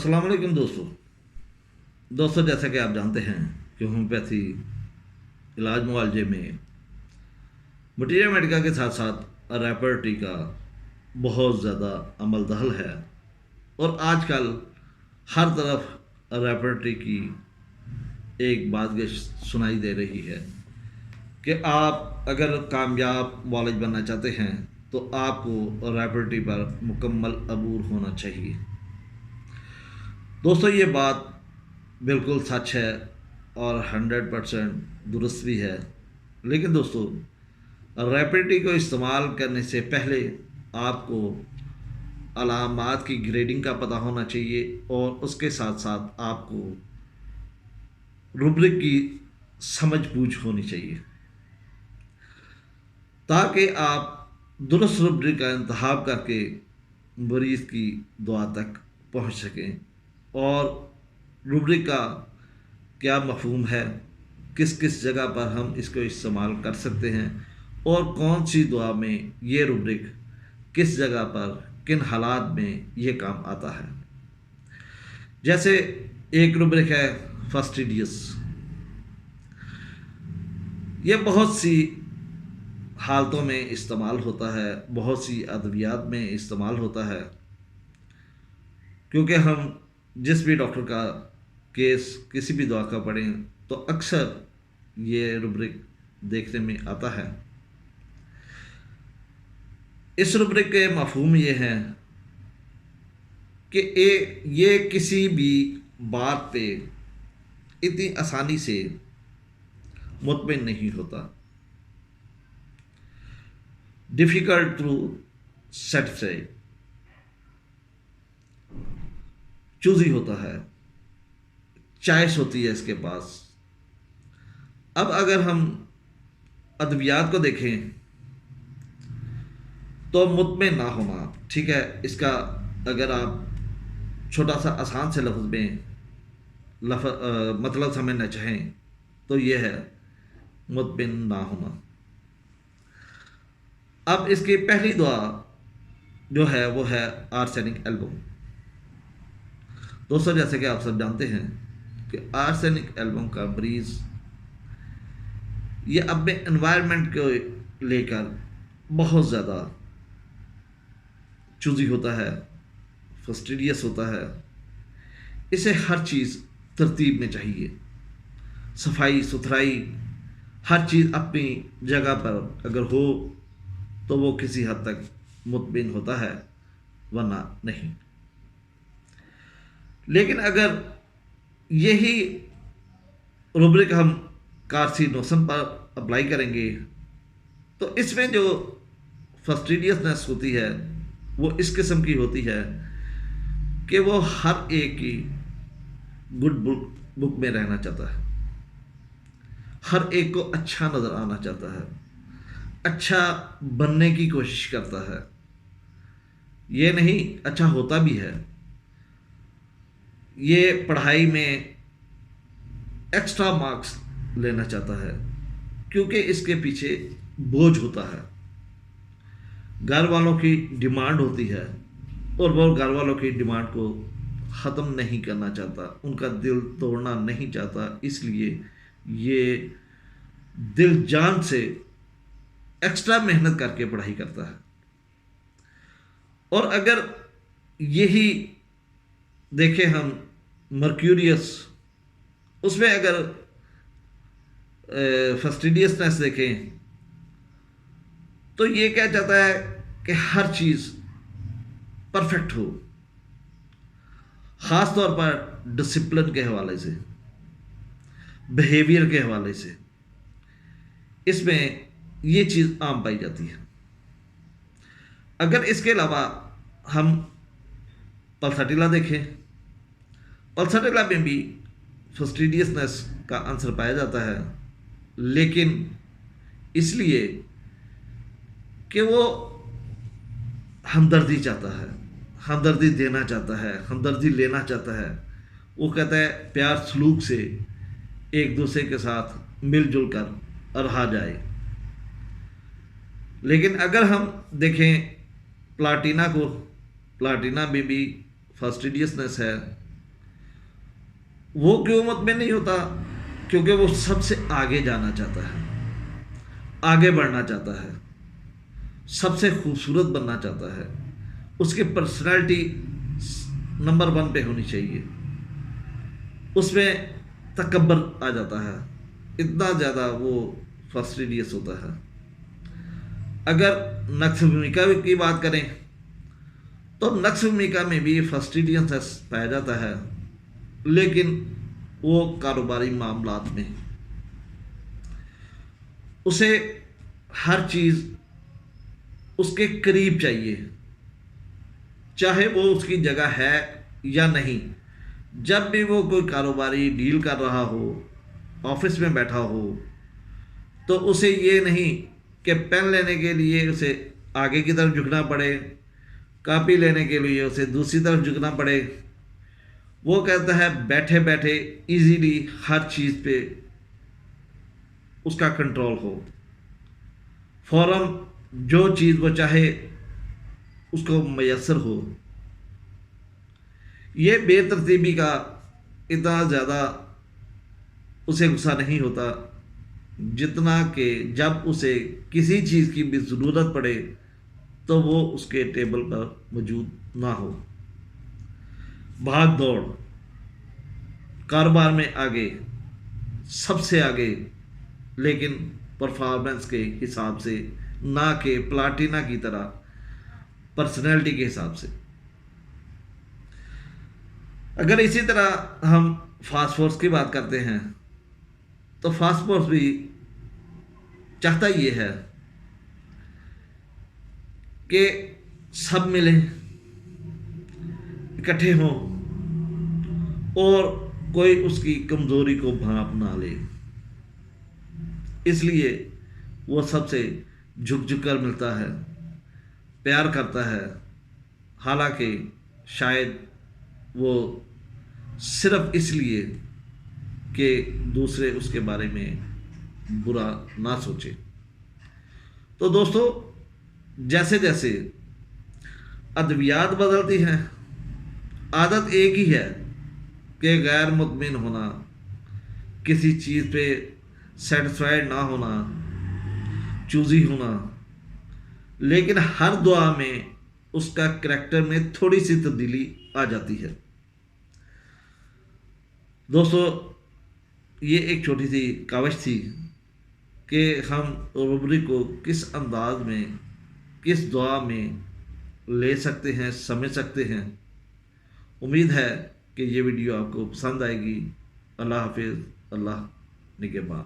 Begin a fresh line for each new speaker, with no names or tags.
अस्सलाम वालेकुम दोस्तों जैसा कि आप जानते हैं कि होम्योपैथी इलाज मुआवजे में मटीरियल मेडिका के साथ साथ रेपर्टी का बहुत ज़्यादा अमल दखल है और आजकल हर तरफ रेपर्टी की एक बात सुनाई दे रही है कि आप अगर कामयाब वालिद बनना चाहते हैं तो आपको रेपर्टी पर मुकम्मल अबूर होना चाहिए। दोस्तों ये बात बिल्कुल सच है और 100% दुरुस्त भी है, लेकिन दोस्तों रेपर्टी को इस्तेमाल करने से पहले आपको अलामात की ग्रेडिंग का पता होना चाहिए और उसके साथ साथ आपको रुब्रिक की समझ बूझ होनी चाहिए ताकि आप दुरुस्त रुब्रिक का इंतखाब करके मरीज़ की दुआ तक पहुंच सकें और रुब्रिक का क्या मफहूम है, किस किस जगह पर हम इसको इस्तेमाल कर सकते हैं और कौन सी दुआ में ये रुब्रिक किस जगह पर किन हालात में ये काम आता है। जैसे एक रुब्रिक है फास्टिडियस, ये बहुत सी हालतों में इस्तेमाल होता है, बहुत सी अद्वियात में इस्तेमाल होता है, क्योंकि हम जिस भी डॉक्टर का केस किसी भी दवा का पढ़ें तो अक्सर ये रुब्रिक देखने में आता है। इस रुब्रिक के मफहूम ये हैं कि ये किसी भी बात पे इतनी आसानी से मुतमिन नहीं होता, डिफ़िकल्ट टू सेटिस्फाई, चूज़ी होता है, चॉइस होती है इसके पास। अब अगर हम अद्वियात को देखें तो मुतमिन ना होना, ठीक है, इसका अगर आप छोटा सा आसान से लफ्ज़ में मतलब समझना चाहें तो ये है मुतमिन ना होना। अब इसकी पहली दुआ जो है वो है आर्सेनिक एल्बम। दोस्तों जैसे कि आप सब जानते हैं कि आर्सेनिक एल्बम का मरीज़ ये अपने एनवायरनमेंट को लेकर बहुत ज़्यादा चूज़ी होता है, फास्टिडियस होता है। इसे हर चीज़ तरतीब में चाहिए, सफाई सुथराई हर चीज़ अपनी जगह पर अगर हो तो वो किसी हद तक मुतमिन होता है, वरना नहीं। लेकिन अगर यही रुब्रिक हम कार्सिनोसन पर अप्लाई करेंगे तो इसमें जो फास्टिडियसनेस होती है वो इस किस्म की होती है कि वो हर एक की गुड बुक में रहना चाहता है, हर एक को अच्छा नज़र आना चाहता है, अच्छा बनने की कोशिश करता है। ये नहीं, अच्छा होता भी है, ये पढ़ाई में एक्स्ट्रा मार्क्स लेना चाहता है क्योंकि इसके पीछे बोझ होता है, घर वालों की डिमांड होती है और वो घर वालों की डिमांड को ख़त्म नहीं करना चाहता, उनका दिल तोड़ना नहीं चाहता, इसलिए ये दिल जान से एक्स्ट्रा मेहनत करके पढ़ाई करता है। और अगर यही देखें हम मर्क्यूरियस, उसमें अगर फास्टिडियसनेस देखें तो ये क्या चाहता है कि हर चीज़ परफेक्ट हो, ख़ास तौर पर डिसिप्लिन के हवाले से, बिहेवियर के हवाले से, इसमें ये चीज़ आम पाई जाती है। अगर इसके अलावा हम पल्साटिला देखें, पल्साटिला में भी फास्टिडियसनेस का आंसर पाया जाता है, लेकिन इसलिए कि वो हमदर्दी चाहता है, हमदर्दी देना चाहता है, हमदर्दी लेना चाहता है। वो कहता है प्यार सलूक से एक दूसरे के साथ मिलजुल कर रहा जाए। लेकिन अगर हम देखें प्लाटिना को, प्लाटिना में भी फास्टिडियसनेस है, वो क्यों मुतमिन नहीं होता? क्योंकि वो सबसे आगे जाना चाहता है, आगे बढ़ना चाहता है, सबसे खूबसूरत बनना चाहता है। उसकी पर्सनैलिटी नंबर 1 पे होनी चाहिए। उसमें तकब्बर आ जाता है, इतना ज़्यादा वो फास्टिडियस होता है। अगर नक्स भूमिका की बात करें तो नक्स भूमिका में भी फास्टिडियस पाया जाता है, लेकिन वो कारोबारी मामलात में उसे हर चीज़ उसके करीब चाहिए, चाहे वो उसकी जगह है या नहीं। जब भी वो कोई कारोबारी डील कर रहा हो, ऑफिस में बैठा हो, तो उसे ये नहीं कि पेन लेने के लिए उसे आगे की तरफ झुकना पड़े, कॉपी लेने के लिए उसे दूसरी तरफ झुकना पड़े। वो कहता है बैठे बैठे इजीली हर चीज़ पे उसका कंट्रोल हो, फौरन जो चीज़ वो चाहे उसको मैसर हो। ये बेतरतीबी का इतना ज़्यादा उसे गुस्सा नहीं होता, जितना कि जब उसे किसी चीज़ की भी ज़रूरत पड़े तो वो उसके टेबल पर मौजूद ना हो। भाग दौड़, कारोबार में आगे, सबसे आगे, लेकिन परफॉर्मेंस के हिसाब से, ना कि प्लाटिना की तरह पर्सनैलिटी के हिसाब से। अगर इसी तरह हम फास्ट फोर्स की बात करते हैं तो फास्ट फोर्स भी चाहता ये है कि सब मिलें, इकट्ठे हों और कोई उसकी कमज़ोरी को भांप ना ले। इसलिए वो सबसे झुक झुक कर मिलता है, प्यार करता है, हालांकि शायद वो सिर्फ इसलिए कि दूसरे उसके बारे में बुरा ना सोचे। तो दोस्तों, जैसे जैसे अद्वियात बदलती हैं, आदत एक ही है कि गैर मुतमिन होना, किसी चीज़ पे सेटिस्फाइड ना होना, चूजी होना। लेकिन हर दुआ में उसका करैक्टर में थोड़ी सी तब्दीली आ जाती है। दोस्तों, ये एक छोटी सी काविश थी कि हम रूबरी को किस अंदाज में, किस दुआ में ले सकते हैं, समझ सकते हैं। उम्मीद है कि ये वीडियो आपको पसंद आएगी। अल्लाह हाफिज़, अल्लाह निगहबान।